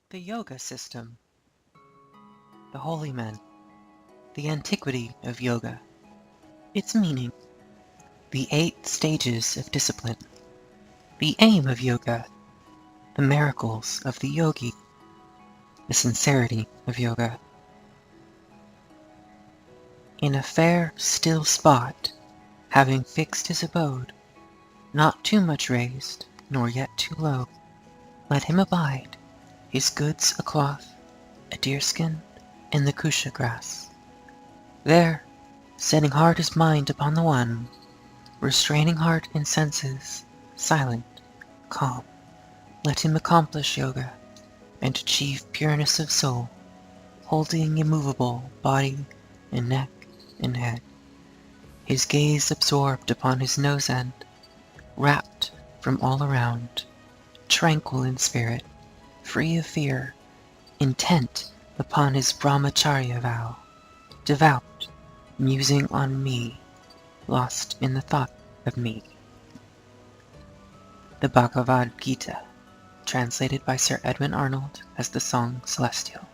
The Yoga System. The Holy Men. The Antiquity of Yoga. Its meaning. The 8 stages of discipline. The aim of yoga. The miracles of the yogi. The sincerity of yoga. In a fair, still spot, having fixed his abode, not too much raised, nor yet too low, let him abide, his goods a cloth, a deerskin, and the kusha grass. There, setting heart his mind upon the one, restraining heart and senses, silent, calm, let him accomplish yoga, and achieve pureness of soul, holding immovable body and neck and head, his gaze absorbed upon his nose end, rapt from all around, tranquil in spirit, free of fear, intent upon his brahmacharya vow, devout, musing on me, lost in the thought of me. The Bhagavad Gita, translated by Sir Edwin Arnold as the Song Celestial.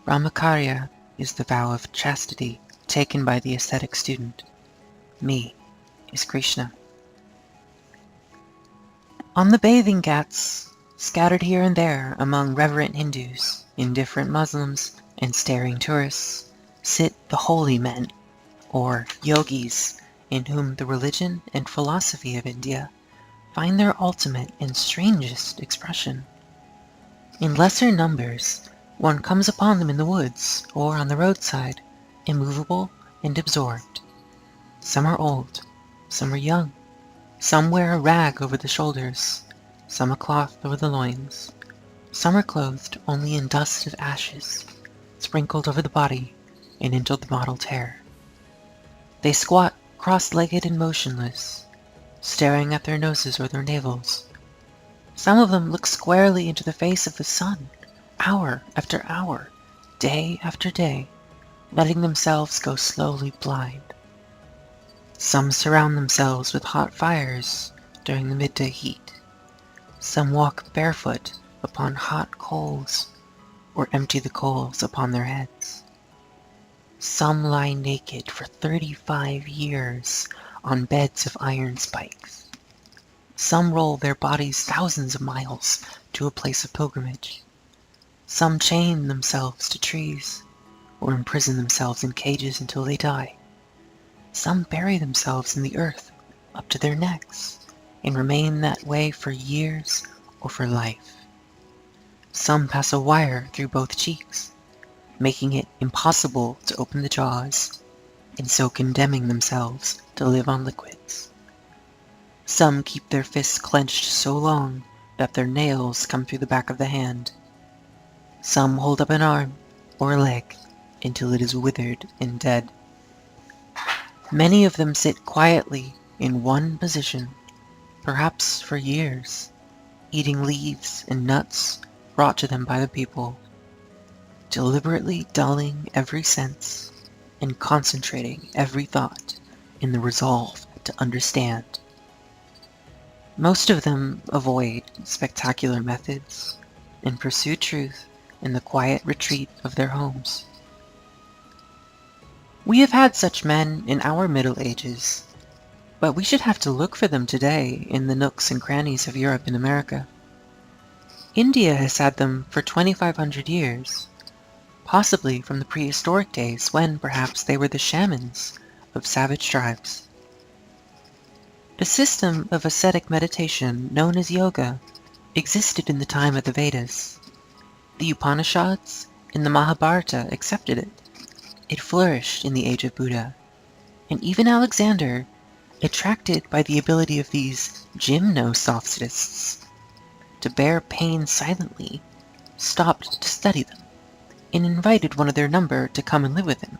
Brahmacharya is the vow of chastity taken by the ascetic student. Me is Krishna. On the bathing ghats, scattered here and there among reverent Hindus, indifferent Muslims, and staring tourists, sit the holy men, or yogis, in whom the religion and philosophy of India find their ultimate and strangest expression. In lesser numbers, one comes upon them in the woods or on the roadside, immovable and absorbed. Some are old, some are young, some wear a rag over the shoulders, some a cloth over the loins, some are clothed only in dust of ashes, sprinkled over the body and into the mottled hair. They squat cross-legged and motionless, staring at their noses or their navels. Some of them look squarely into the face of the sun, hour after hour, day after day, letting themselves go slowly blind. Some surround themselves with hot fires during the midday heat. Some walk barefoot upon hot coals, or empty the coals upon their heads. Some lie naked for 35 years on beds of iron spikes. Some roll their bodies thousands of miles to a place of pilgrimage. Some chain themselves to trees, or imprison themselves in cages until they die. Some bury themselves in the earth up to their necks, and remain that way for years or for life. Some pass a wire through both cheeks, making it impossible to open the jaws, and so condemning themselves to live on liquids. Some keep their fists clenched so long that their nails come through the back of the hand. Some hold up an arm or a leg until it is withered and dead. Many of them sit quietly in one position, perhaps for years, eating leaves and nuts brought to them by the people, deliberately dulling every sense and concentrating every thought in the resolve to understand. Most of them avoid spectacular methods and pursue truth in the quiet retreat of their homes. We have had such men in our Middle Ages, but we should have to look for them today in the nooks and crannies of Europe and America. India has had them for 2,500 years, possibly from the prehistoric days when perhaps they were the shamans of savage tribes. The system of ascetic meditation known as yoga existed in the time of the Vedas. The Upanishads and the Mahabharata accepted it. It flourished in the age of Buddha, and even Alexander, attracted by the ability of these gymnosophists to bear pain silently, stopped to study them, and invited one of their number to come and live with him.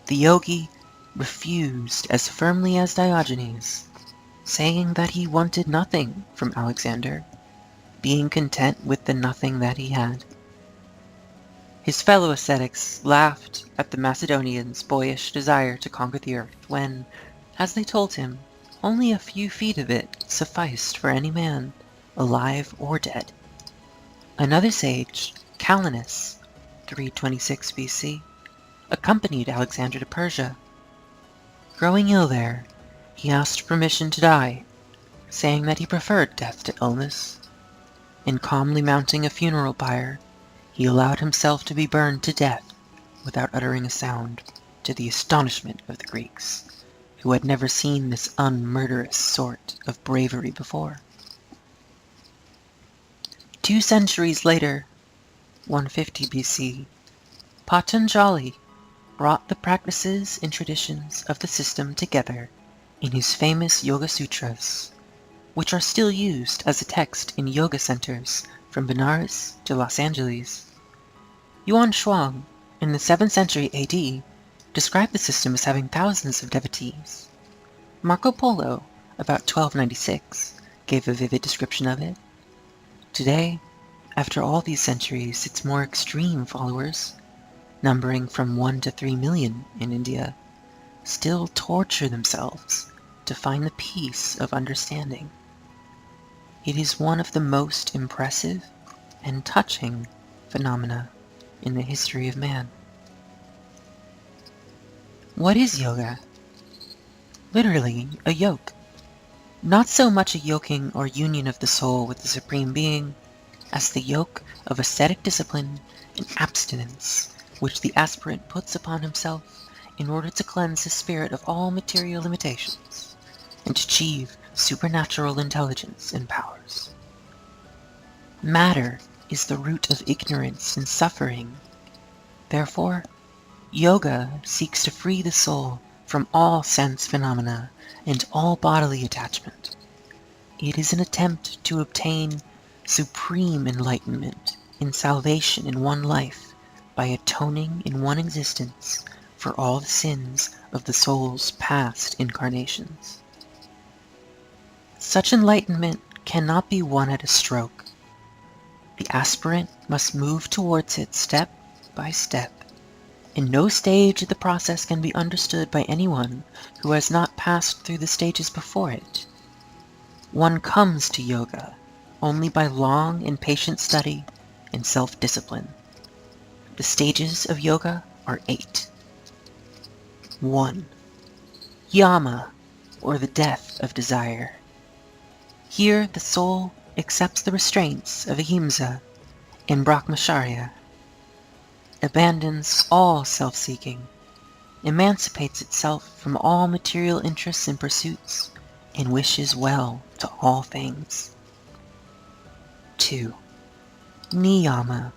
The yogi refused as firmly as Diogenes, saying that he wanted nothing from Alexander, being content with the nothing that he had. His fellow ascetics laughed at the Macedonians' boyish desire to conquer the earth when, as they told him, only a few feet of it sufficed for any man, alive or dead. Another sage, Calenus, 326 BC, accompanied Alexander to Persia. Growing ill there, he asked permission to die, saying that he preferred death to illness. In calmly mounting a funeral pyre, he allowed himself to be burned to death without uttering a sound, to the astonishment of the Greeks, who had never seen this unmurderous sort of bravery before. 2 centuries later, 150 BC, Patanjali brought the practices and traditions of the system together in his famous Yoga Sutras, which are still used as a text in yoga centers from Benares to Los Angeles. Yuan Shuang, in the 7th century AD, described the system as having thousands of devotees. Marco Polo, about 1296, gave a vivid description of it. Today, after all these centuries, its more extreme followers, numbering from 1 to 3 million in India, still torture themselves to find the peace of understanding. It is one of the most impressive and touching phenomena in the history of man. What is yoga? Literally, a yoke. Not so much a yoking or union of the soul with the Supreme Being, as the yoke of ascetic discipline and abstinence which the aspirant puts upon himself in order to cleanse his spirit of all material limitations and achieve supernatural intelligence and powers. Matter is the root of ignorance and suffering. Therefore, yoga seeks to free the soul from all sense phenomena and all bodily attachment. It is an attempt to obtain supreme enlightenment and salvation in one life by atoning in one existence for all the sins of the soul's past incarnations. Such enlightenment cannot be won at a stroke. The aspirant must move towards it step by step, and no stage of the process can be understood by anyone who has not passed through the stages before it. One comes to yoga only by long and patient study and self-discipline. The stages of yoga are 8. 1. Yama, or the death of desire. Here the soul accepts the restraints of ahimsa and brahmacharya, abandons all self-seeking, emancipates itself from all material interests and pursuits, and wishes well to all things. 2. Niyama,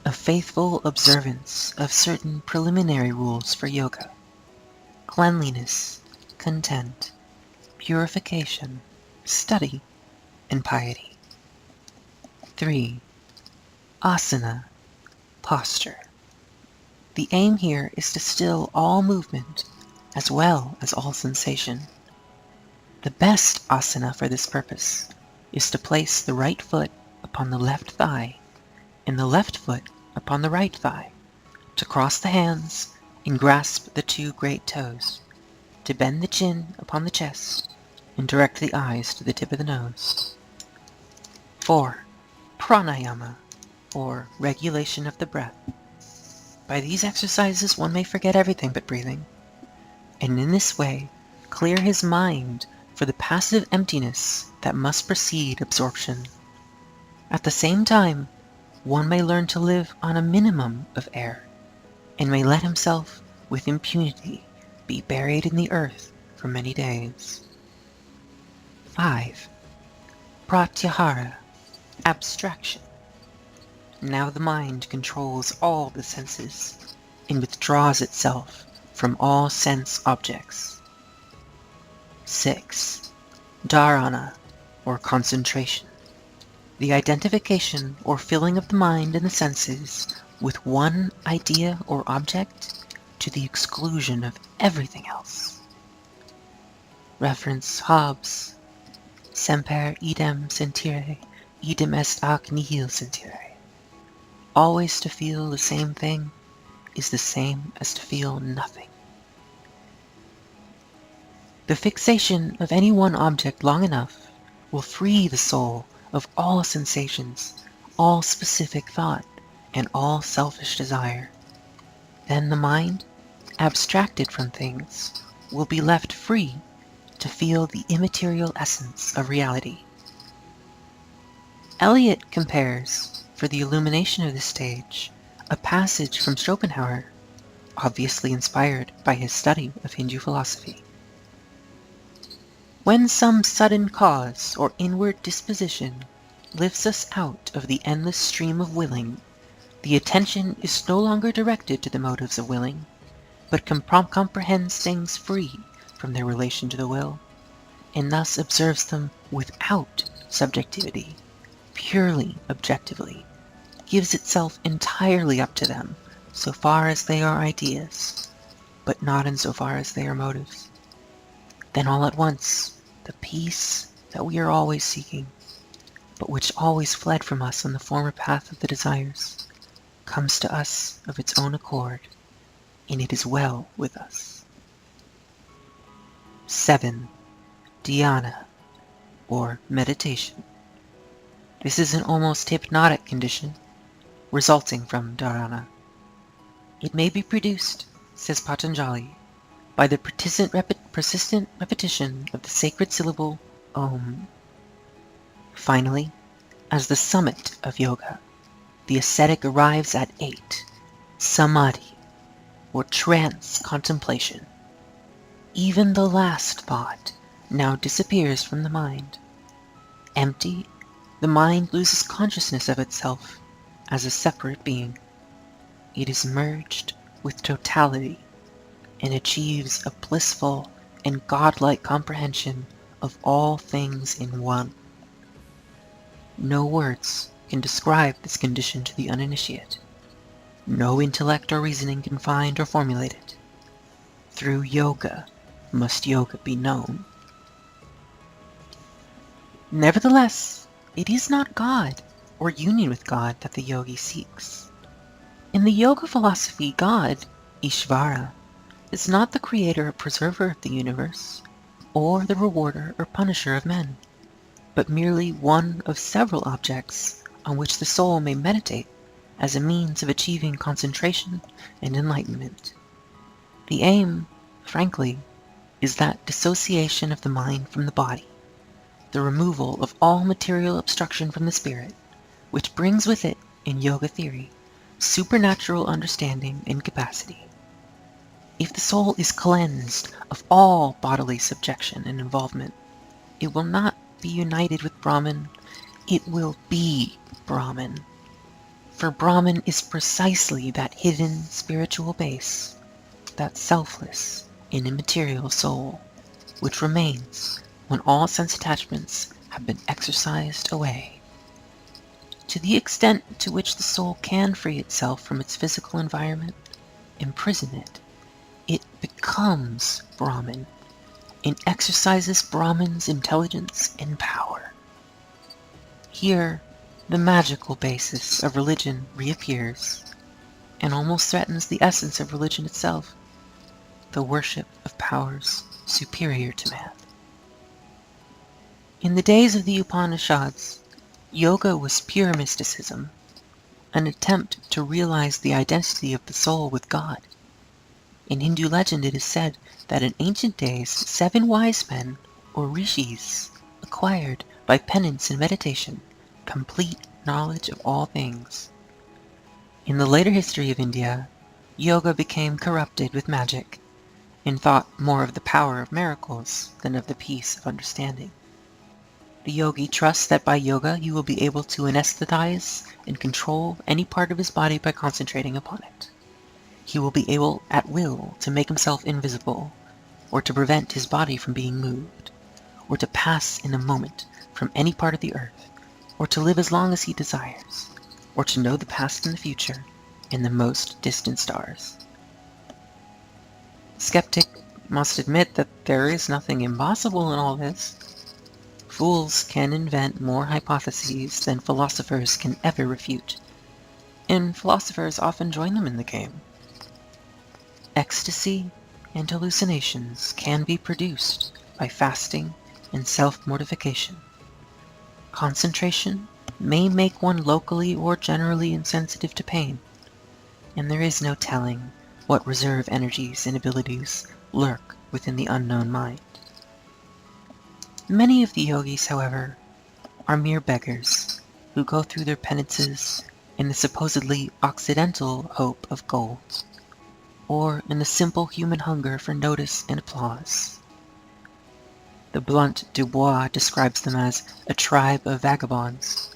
a faithful observance of certain preliminary rules for yoga: cleanliness, content, purification, study, and piety. 3. Asana, posture. The aim here is to still all movement as well as all sensation. The best asana for this purpose is to place the right foot upon the left thigh and the left foot upon the right thigh, to cross the hands and grasp the 2 great toes, to bend the chin upon the chest and direct the eyes to the tip of the nose. 4. Pranayama, or regulation of the breath. By these exercises one may forget everything but breathing, and in this way clear his mind for the passive emptiness that must precede absorption. At the same time, one may learn to live on a minimum of air, and may let himself with impunity be buried in the earth for many days. 5. Pratyahara, abstraction. Now the mind controls all the senses and withdraws itself from all sense objects. 6. Dharana, or concentration. The identification or filling of the mind and the senses with one idea or object to the exclusion of everything else. Reference Hobbes: Semper idem sentire, idem est ac nihil sentire. Always to feel the same thing is the same as to feel nothing. The fixation of any one object long enough will free the soul of all sensations, all specific thought and all selfish desire. Then the mind, abstracted from things, will be left free to feel the immaterial essence of reality. Eliot compares, for the illumination of this stage, a passage from Schopenhauer, obviously inspired by his study of Hindu philosophy. When some sudden cause or inward disposition lifts us out of the endless stream of willing, the attention is no longer directed to the motives of willing, but comprehends things free from their relation to the will, and thus observes them without subjectivity, purely objectively, gives itself entirely up to them so far as they are ideas, but not in so far as they are motives. Then all at once, the peace that we are always seeking, but which always fled from us on the former path of the desires, comes to us of its own accord, and it is well with us. 7. Dhyana, or meditation. This is an almost hypnotic condition, resulting from dharana. It may be produced, says Patanjali, by the persistent repetition of the sacred syllable Om. Finally, as the summit of yoga, the ascetic arrives at 8, samadhi, or trance contemplation. Even the last thought now disappears from the mind. Empty, the mind loses consciousness of itself as a separate being. It is merged with totality and achieves a blissful and godlike comprehension of all things in one. No words can describe this condition to the uninitiate. No intellect or reasoning can find or formulate it. Through yoga must yoga be known. Nevertheless, it is not God or union with God that the yogi seeks. In the yoga philosophy, God, Ishvara, is not the creator or preserver of the universe, or the rewarder or punisher of men, but merely one of several objects on which the soul may meditate as a means of achieving concentration and enlightenment. The aim, frankly, is that dissociation of the mind from the body, the removal of all material obstruction from the spirit, which brings with it, in yoga theory, supernatural understanding and capacity. If the soul is cleansed of all bodily subjection and involvement, it will not be united with Brahman, it will be Brahman. For Brahman is precisely that hidden spiritual base, that selfless and immaterial soul, which remains when all sense attachments have been exorcised away. To the extent to which the soul can free itself from its physical environment, imprison it, it becomes Brahman and exercises Brahman's intelligence and power. Here, the magical basis of religion reappears and almost threatens the essence of religion itself, the worship of powers superior to man. In the days of the Upanishads, yoga was pure mysticism, an attempt to realize the identity of the soul with God. In Hindu legend it is said that in ancient days 7 wise men, or rishis, acquired by penance and meditation complete knowledge of all things. In the later history of India, yoga became corrupted with magic, and thought more of the power of miracles than of the peace of understanding. The yogi trusts that by yoga he will be able to anesthetize and control any part of his body by concentrating upon it. He will be able at will to make himself invisible, or to prevent his body from being moved, or to pass in a moment from any part of the earth, or to live as long as he desires, or to know the past and the future and the most distant stars. The skeptic must admit that there is nothing impossible in all this. Fools can invent more hypotheses than philosophers can ever refute, and philosophers often join them in the game. Ecstasy and hallucinations can be produced by fasting and self-mortification. Concentration may make one locally or generally insensitive to pain, and there is no telling what reserve energies and abilities lurk within the unknown mind. Many of the yogis, however, are mere beggars who go through their penances in the supposedly Occidental hope of gold, or in the simple human hunger for notice and applause. The blunt Dubois describes them as a tribe of vagabonds.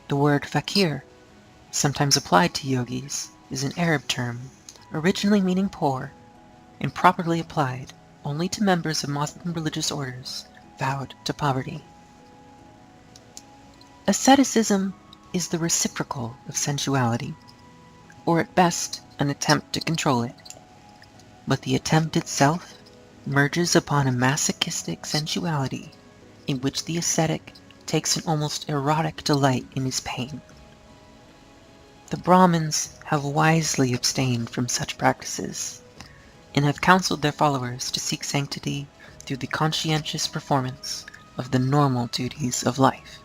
The word fakir, sometimes applied to yogis, is an Arab term, originally meaning poor, and properly applied only to members of Muslim religious orders vowed to poverty. Asceticism is the reciprocal of sensuality, or at best an attempt to control it, but the attempt itself merges upon a masochistic sensuality in which the ascetic takes an almost erotic delight in his pain. The Brahmins have wisely abstained from such practices, and have counseled their followers to seek sanctity through the conscientious performance of the normal duties of life.